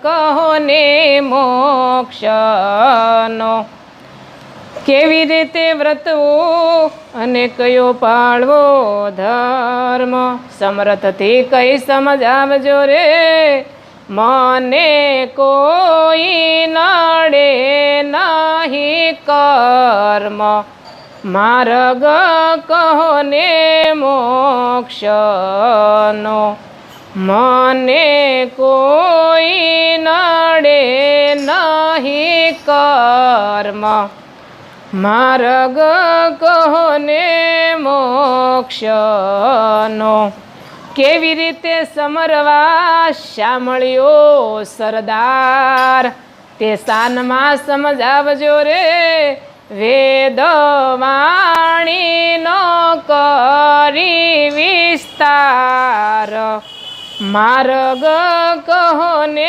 કહો ને મોક્ષનો. કેવી રીતે વ્રતવું અને કયો પાળવો ધર્મ, સમર્થથી કઈ સમજાવજો રે, મને કોઈ નડે નહીં કર્મ. માર્ગ કહો ને મોક્ષનો, મને કોઈ નડે નહીં કર્મ. માર્ગ કહો ને મોક્ષનો. કેવી રીતે સમરવા શામળિયો સરદાર, તે શાનમાં સમજાવજો રે, વેદ વાણીનો કરી વિસ્તાર. માર્ગ કહો ને